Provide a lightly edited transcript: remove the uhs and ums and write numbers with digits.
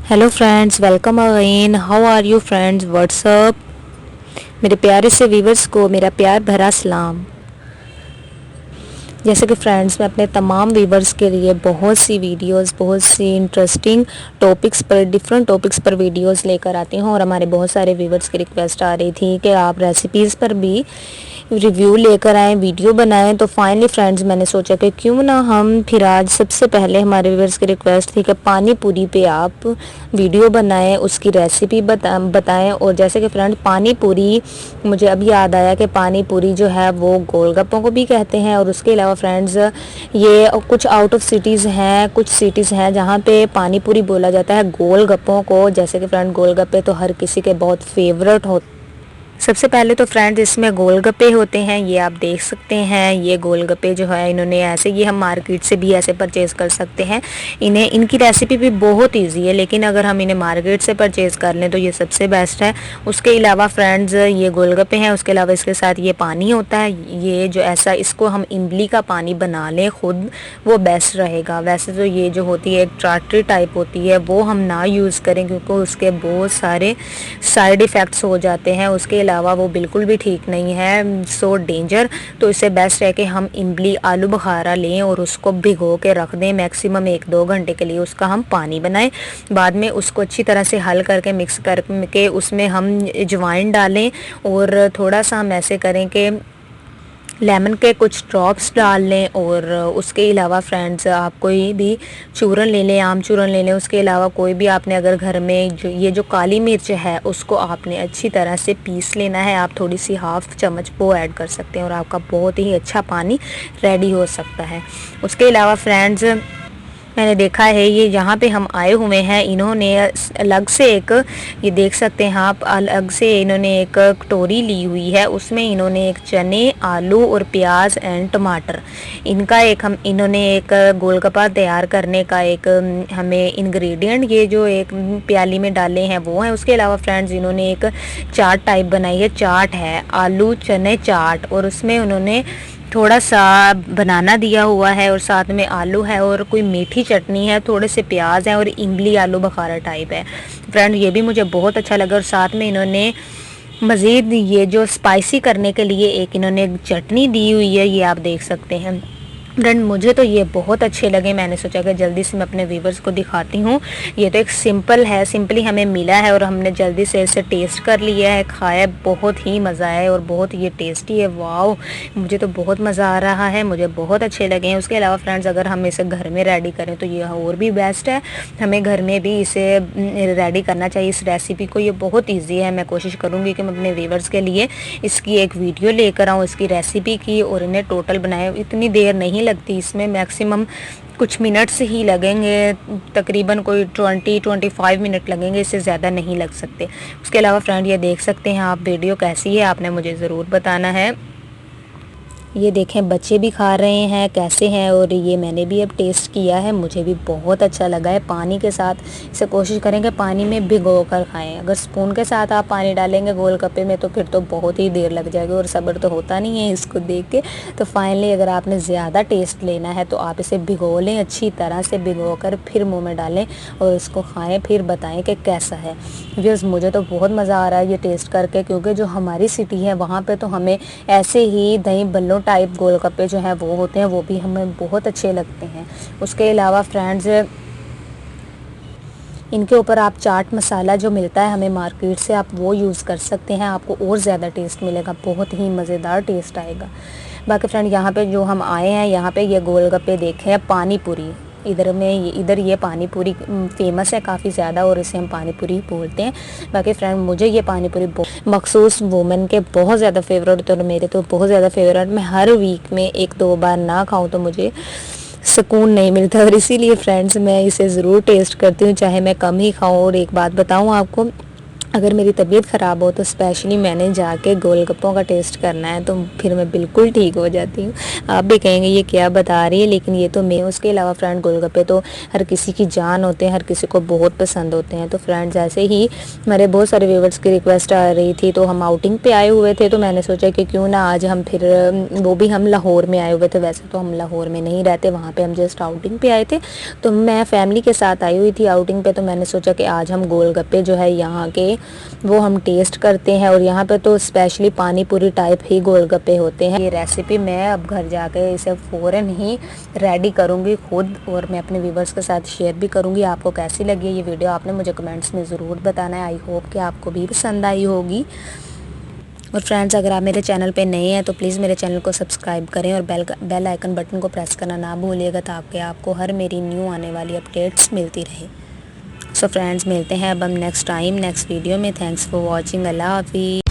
Hello friends, welcome again. How are you friends? What's up मेरे प्यारे से व्यूवर्स को मेरा प्यार भरा सलाम। जैसे कि फ्रेंड्स, मैं अपने तमाम व्यूवर्स के लिए बहुत सी वीडियोस, बहुत सी इंटरेस्टिंग टॉपिक्स पर, डिफरेंट टॉपिक्स पर वीडियोस लेकर आती हूँ। और हमारे बहुत सारे व्यूवर्स की रिक्वेस्ट आ रही थी कि आप रेसिपीज़ पर भी रिव्यू लेकर आएँ, वीडियो बनाएं। तो फाइनली फ्रेंड्स, मैंने सोचा कि क्यों ना हम फिर आज सबसे पहले, हमारे व्यूवर्स की रिक्वेस्ट थी कि पानी पूरी पे आप वीडियो बनाएं, उसकी रेसिपी बताएं। और जैसे कि फ्रेंड्स, पानी पूरी, मुझे अभी याद आया कि पानी पूरी जो है वो गोलगप्पों को भी कहते हैं। और उसके अलावा फ्रेंड्स, ये कुछ आउट ऑफ सिटीज़ हैं, कुछ सिटीज़ हैं जहाँ पे पानी पूरी बोला जाता है गोलगप्पों को। जैसे कि फ्रेंड, गोलगप्पे तो हर किसी के बहुत फेवरेट होते। सबसे पहले तो फ्रेंड्स, इसमें गोलगप्पे होते हैं, ये आप देख सकते हैं। ये गोलगप्पे जो है इन्होंने ऐसे, ये हम मार्केट से भी ऐसे परचेज़ कर सकते हैं। इन्हें, इनकी रेसिपी भी बहुत इजी है, लेकिन अगर हम इन्हें मार्केट से परचेज़ कर लें तो ये सबसे बेस्ट है। उसके अलावा फ्रेंड्स, ये गोलगप्पे हैं, उसके अलावा इसके साथ ये पानी होता है। ये जो ऐसा, इसको हम इमली का पानी बना लें खुद, वो बेस्ट रहेगा। वैसे तो ये जो होती है एक टाटरी टाइप होती है, वो हम ना यूज़ करें क्योंकि उसके बहुत सारे साइड इफ़ेक्ट्स हो जाते हैं। उसके अलावा वो बिल्कुल भी ठीक नहीं है, सो डेंजर। तो इससे बेस्ट है कि हम इमली आलू बुखारा लें और उसको भिगो के रख दें मैक्सिमम 1-2 घंटे के लिए। उसका हम पानी बनाएं, बाद में उसको अच्छी तरह से हल करके मिक्स करके उसमें हम अजवाइन डालें। और थोड़ा सा हम ऐसे करें कि लेमन के कुछ ड्रॉप्स डाल लें। और उसके अलावा फ्रेंड्स, आप कोई भी चूरन ले लें, आम चूरन ले लें। उसके अलावा कोई भी आपने अगर घर में जो काली मिर्च है, उसको आपने अच्छी तरह से पीस लेना है। आप थोड़ी सी हाफ चम्मच वो ऐड कर सकते हैं और आपका बहुत ही अच्छा पानी रेडी हो सकता है। उसके अलावा फ्रेंड्स, मैंने देखा है ये यहाँ पे हम आए हुए हैं, इन्होंने अलग से एक, ये देख सकते हैं आप, अलग से इन्होंने एक कटोरी ली हुई है। उसमें इन्होंने एक चने, आलू और प्याज एंड टमाटर, इनका एक, हम इन्होंने एक गोलगप्पा तैयार करने का एक हमें इंग्रेडिएंट, ये जो एक प्याली में डाले हैं वो हैं। उसके अलावा फ्रेंड्स, इन्होंने एक चाट टाइप बनाई है, चाट है आलू चने चाट। और उसमें उन्होंने थोड़ा सा बनाना दिया हुआ है और साथ में आलू है और कोई मीठी चटनी है, थोड़े से प्याज हैं और इमली आलू बुखारा टाइप है। फ्रेंड, ये भी मुझे बहुत अच्छा लगा। और साथ में इन्होंने मज़ीद ये जो स्पाइसी करने के लिए एक इन्होंने चटनी दी हुई है, ये आप देख सकते हैं। फ्रेंड, मुझे तो ये बहुत अच्छे लगे। मैंने सोचा कि जल्दी से मैं अपने व्यूवर्स को दिखाती हूँ। ये तो एक सिंपल है, सिंपली हमें मिला है और हमने जल्दी से इसे टेस्ट कर लिया है, खाया, बहुत ही मज़ा आया और बहुत ये टेस्टी है। वाओ, मुझे तो बहुत मज़ा आ रहा है, मुझे बहुत अच्छे लगे हैं। उसके अलावा फ्रेंड्स, अगर हम इसे घर में रेडी करें तो ये और भी बेस्ट है। हमें घर में भी इसे रेडी करना चाहिए, इस रेसिपी को। ये बहुत ईजी है। मैं कोशिश करूँगी कि मैं अपने व्यूवर्स के लिए इसकी एक वीडियो लेकर आऊँ, इसकी रेसिपी की, और इन्हें टोटल बनाए। इतनी देर नहीं लगती इसमें, मैक्सिमम कुछ मिनट्स ही लगेंगे, तकरीबन कोई 20-25 मिनट लगेंगे, इससे ज़्यादा नहीं लग सकते। उसके अलावा फ्रेंड, ये देख सकते हैं आप, वीडियो कैसी है आपने मुझे ज़रूर बताना है। ये देखें, बच्चे भी खा रहे हैं, कैसे हैं। और ये मैंने भी अब टेस्ट किया है, मुझे भी बहुत अच्छा लगा है। पानी के साथ इसे कोशिश करें कि पानी में भिगो कर खाएं। अगर स्पून के साथ आप पानी डालेंगे गोलगप्पे में तो फिर तो बहुत ही देर लग जाएगी और सब्र तो होता नहीं है इसको देख के। तो फाइनली, अगर आपने ज़्यादा टेस्ट लेना है तो आप इसे भिगो लें, अच्छी तरह से भिगो कर फिर मुँह में डालें और इसको खाएँ, फिर बताएँ कि कैसा है। व्यूअर्स, मुझे तो बहुत मज़ा आ रहा है ये टेस्ट करके, क्योंकि जो हमारी सिटी है वहाँ पर तो हमें ऐसे ही दही बल्लों टाइप गोलगप्पे जो हैं वो होते हैं, वो भी हमें बहुत अच्छे लगते हैं। उसके अलावा फ्रेंड्स, इनके ऊपर आप चाट मसाला जो मिलता है हमें मार्केट से, आप वो यूज़ कर सकते हैं, आपको और ज़्यादा टेस्ट मिलेगा, बहुत ही मज़ेदार टेस्ट आएगा। बाकी फ्रेंड, यहाँ पे जो हम आए हैं, यहाँ पे ये गोलगप्पे देखे हैं, पानी पूरी, इधर ये पानी पूरी फेमस है काफ़ी ज़्यादा और इसे हम पानी पूरी बोलते हैं। बाकी फ्रेंड, मुझे ये पानी पूरी मखसूस वुमेन के बहुत ज़्यादा फेवरेट, तो मेरे तो बहुत ज़्यादा फेवरेट। मैं हर वीक में 1-2 बार ना खाऊं तो मुझे सुकून नहीं मिलता, और इसीलिए फ्रेंड्स मैं इसे ज़रूर टेस्ट करती हूँ, चाहे मैं कम ही खाऊं। और एक बात बताऊँ आपको, अगर मेरी तबीयत ख़राब हो तो स्पेशली मैंने जाके गोलगप्पों का टेस्ट करना है, तो फिर मैं बिल्कुल ठीक हो जाती हूँ। आप भी कहेंगे ये क्या बता रही है, लेकिन ये तो मैं। उसके अलावा फ्रेंड गोलगप्पे तो हर किसी की जान होते हैं, हर किसी को बहुत पसंद होते हैं। तो फ्रेंड्स ऐसे ही मेरे बहुत सारे व्यूवर्स की रिक्वेस्ट आ रही थी, तो हम आउटिंग पे आए हुए थे, तो मैंने सोचा कि क्यों ना आज हम फिर, वो भी हम लाहौर में आए हुए थे। वैसे तो हम लाहौर में नहीं रहते, वहाँ पर हम जस्ट आउटिंग पे आए थे। तो मैं फैमिली के साथ आई हुई थी आउटिंग पे, तो मैंने सोचा कि आज हम गोलगप्पे जो है यहाँ के वो हम टेस्ट करते हैं। और यहाँ पे तो स्पेशली पानी पूरी टाइप ही गोलगप्पे होते हैं। ये रेसिपी मैं अब घर जाके इसे फ़ौरन ही रेडी करूँगी खुद, और मैं अपने व्यूवर्स के साथ शेयर भी करूँगी। आपको कैसी लगी ये वीडियो आपने मुझे कमेंट्स में ज़रूर बताना है। आई होप कि आपको भी पसंद आई होगी। और फ्रेंड्स, अगर आप मेरे चैनल पे नए हैं तो प्लीज़ मेरे चैनल को सब्सक्राइब करें और बेल आइकन बटन को प्रेस करना ना भूलिएगा, ताकि आपको हर मेरी न्यू आने वाली अपडेट्स मिलती रहे। सो फ्रेंड्स, मिलते हैं अब हम नेक्स्ट वीडियो में। Thanks for watching. अल्लाह हाफिज़।